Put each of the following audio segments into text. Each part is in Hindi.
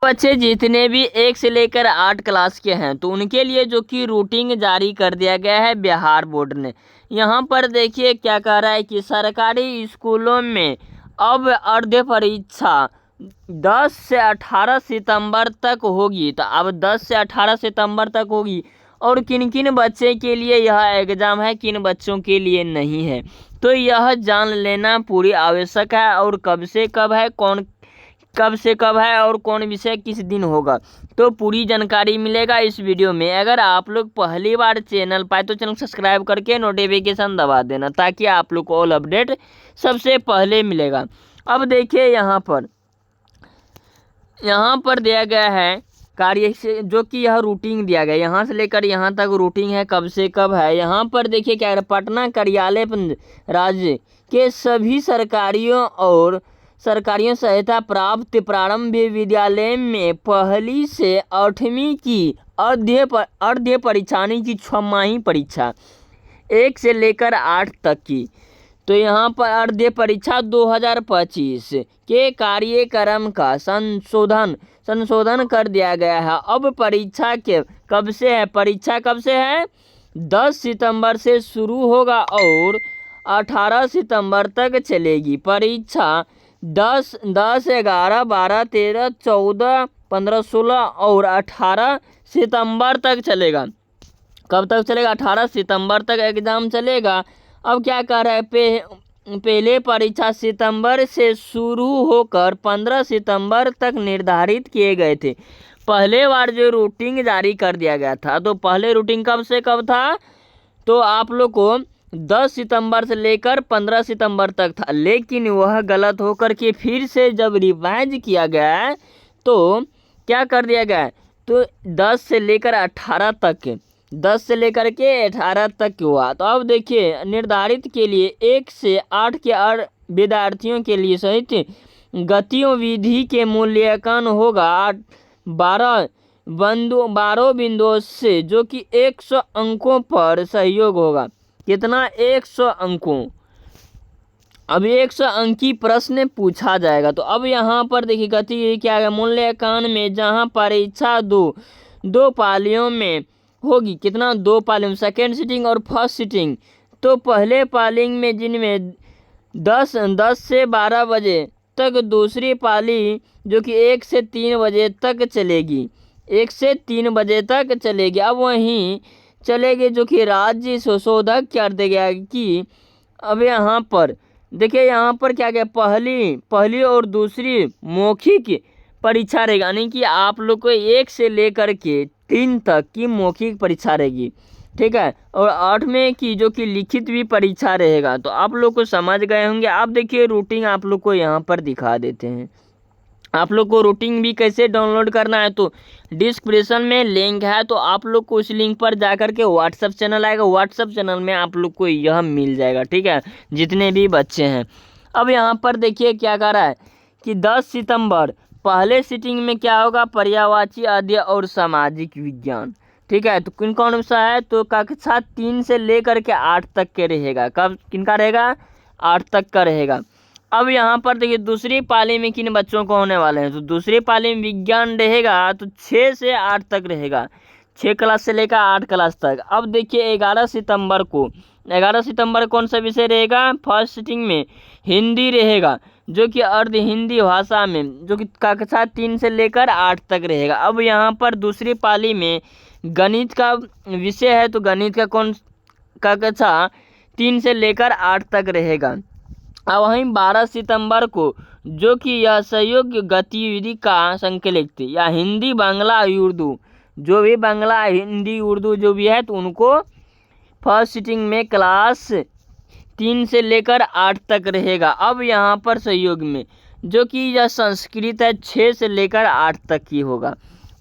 बच्चे जितने भी 1 से लेकर 8 क्लास के हैं तो उनके लिए जो कि रूटीन जारी कर दिया गया है बिहार बोर्ड ने। यहाँ पर देखिए क्या कह रहा है कि सरकारी स्कूलों में अब अर्ध परीक्षा 10 से 18 सितंबर तक होगी। तो अब 10 से 18 सितंबर तक होगी और किन किन बच्चे के लिए यह एग्ज़ाम है, किन बच्चों के लिए नहीं है, तो यह जान लेना पूरी आवश्यक है। और कब से कब है, कब से कब है और कौन विषय किस दिन होगा, तो पूरी जानकारी मिलेगा इस वीडियो में। अगर आप लोग पहली बार चैनल पाए तो चैनल सब्सक्राइब करके नोटिफिकेशन दबा देना ताकि आप लोग को ऑल अपडेट सबसे पहले मिलेगा। अब देखिए यहाँ पर दिया गया है कार्य से जो कि यह रूटीन दिया गया, यहाँ से लेकर यहाँ तक रूटीन है कब से कब है। यहाँ पर देखिए क्या है, पटना कार्यालय राज्य के सभी सरकारियों सहायता प्राप्त प्रारंभिक विद्यालय में 1 से 8वीं की अर्ध परीक्षा यानी कि 6माही परीक्षा 1 से लेकर 8 तक की, तो यहाँ पर अर्ध परीक्षा 2025 के कार्यक्रम का संशोधन कर दिया गया है। अब परीक्षा के कब से है, परीक्षा कब से है 10 सितंबर से शुरू होगा और 18 सितंबर तक चलेगी। परीक्षा 10, 11, 12, 13, 14, 15, 16 और 18 सितंबर तक चलेगा। कब तक चलेगा, 18 सितंबर तक एग्ज़ाम चलेगा। अब क्या कर रहा है, पहले परीक्षा सितंबर से शुरू होकर 15 सितंबर तक निर्धारित किए गए थे। पहले बार जो रूटीन जारी कर दिया गया था, तो पहले रूटीन कब से कब था, तो आप लोग को 10 सितंबर से लेकर 15 सितंबर तक था, लेकिन वह गलत होकर के फिर से जब रिवाइज किया गया तो क्या कर दिया गया, तो 10 से लेकर 18 तक 10 से लेकर के 18 तक हुआ। तो अब देखिए निर्धारित के लिए 1 से 8 के विद्यार्थियों के लिए सहित गतिविधि के मूल्यांकन होगा 12 बिंदुओं से, जो कि 100 अंकों पर सहयोग होगा। कितना, 100 अंकों। अब 100 अंकी प्रश्न पूछा जाएगा। तो अब यहाँ पर देखिए गतिविधि क्या है, मूल्यांकन में जहाँ परीक्षा दो पालियों में होगी, कितना, 2 पालियों, सेकेंड सिटिंग और फर्स्ट सिटिंग। तो पहले पालिंग में जिनमें 10 से 12 बजे तक, दूसरी पाली जो कि 1 से 3 बजे तक चलेगी, 1 से 3 बजे तक चलेगी। अब वहीं चलेगी जो कि राज्य संशोधक कर दे गया कि अब यहाँ पर देखिए यहाँ पर क्या गया, पहली और दूसरी मौखिक परीक्षा रहेगी, यानी कि आप लोग को 1 से लेकर के 3 तक की मौखिक परीक्षा रहेगी, ठीक है, और 8वें की जो कि लिखित भी परीक्षा रहेगा। तो आप लोग को समझ गए होंगे। आप देखिए रूटीन आप लोग को यहाँ पर दिखा देते हैं। आप लोग को रूटीन भी कैसे डाउनलोड करना है, तो डिस्क्रिप्शन में लिंक है, तो आप लोग को उस लिंक पर जाकर के व्हाट्सअप चैनल आएगा, व्हाट्सअप चैनल में आप लोग को यह मिल जाएगा, ठीक है, जितने भी बच्चे हैं। अब यहाँ पर देखिए क्या कर रहा है कि 10 सितंबर पहले सिटिंग में क्या होगा, पर्यायवाची अध्ययन और सामाजिक विज्ञान, ठीक है। तो कौन सा है, तो कक्षा 3 से लेकर के 8 तक के रहेगा। कब किनका रहेगा, 8 तक का रहेगा। अब यहाँ पर देखिए दूसरी पाली में किन बच्चों को होने वाले हैं, तो दूसरी पाली में विज्ञान रहेगा, तो 6 से 8 तक रहेगा, 6 क्लास से लेकर 8 क्लास तक। अब देखिए 11 सितंबर कौन सा विषय रहेगा, फर्स्ट सिटिंग में हिंदी रहेगा, जो कि अर्ध हिंदी भाषा में, जो कि कक्षा 3 से लेकर 8 तक रहेगा। अब यहाँ पर दूसरी पाली में गणित का विषय है, तो गणित का कक्षा 3 से लेकर 8 तक रहेगा। अब वहीं 12 सितंबर को जो कि यह सहयोग गतिविधि का संकलित या हिंदी बांग्ला उर्दू, जो भी बांग्ला हिंदी उर्दू जो भी है, तो उनको फर्स्ट सिटिंग में क्लास 3 से लेकर 8 तक रहेगा। अब यहाँ पर सहयोग में जो कि यह संस्कृत है 6 से लेकर 8 तक की होगा।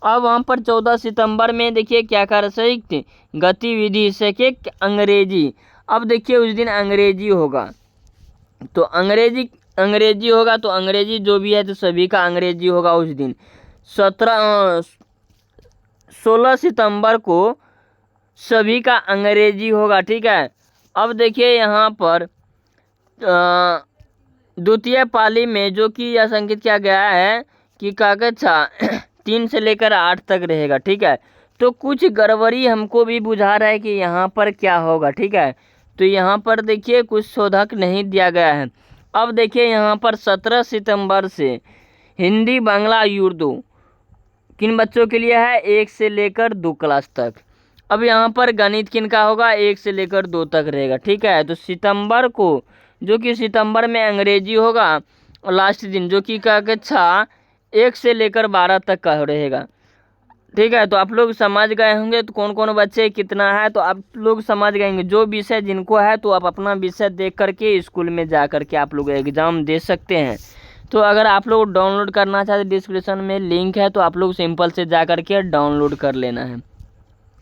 अब वहाँ पर 14 सितंबर में देखिए क्या कर संयुक्त गतिविधि से के अंग्रेजी। अब देखिए उस दिन अंग्रेजी होगा, तो अंग्रेजी होगा, तो अंग्रेजी जो भी है तो सभी का अंग्रेजी होगा उस दिन। 16 सितंबर को सभी का अंग्रेजी होगा, ठीक है। अब देखिए यहाँ पर द्वितीय पाली में जो कि यह संकेत किया गया है कि कक्षा 3 से लेकर 8 तक रहेगा, ठीक है। तो कुछ गड़बड़ी हमको भी बुझा रहा है कि यहाँ पर क्या होगा, ठीक है। तो यहाँ पर देखिए कुछ शोधक नहीं दिया गया है। अब देखिए यहाँ पर 17 सितंबर से हिंदी, बांग्ला, उर्दू किन बच्चों के लिए है, 1 से लेकर 2 क्लास तक। अब यहाँ पर गणित किन का होगा, 1 से लेकर 2 तक रहेगा, ठीक है। तो सितंबर को, जो कि सितंबर में अंग्रेजी होगा, और लास्ट दिन जो कि कक्षा 1 से लेकर 12 तक का रहेगा, ठीक है। तो आप लोग समझ गए होंगे तो कौन कौन बच्चे कितना है, तो आप लोग समझ गए होंगे। जो विषय जिनको है तो आप अपना विषय देख करके स्कूल में जा करके आप लोग एग्ज़ाम दे सकते हैं। तो अगर आप लोग डाउनलोड करना चाहते, डिस्क्रिप्शन में लिंक है, तो आप लोग सिंपल से जा करके डाउनलोड कर लेना है।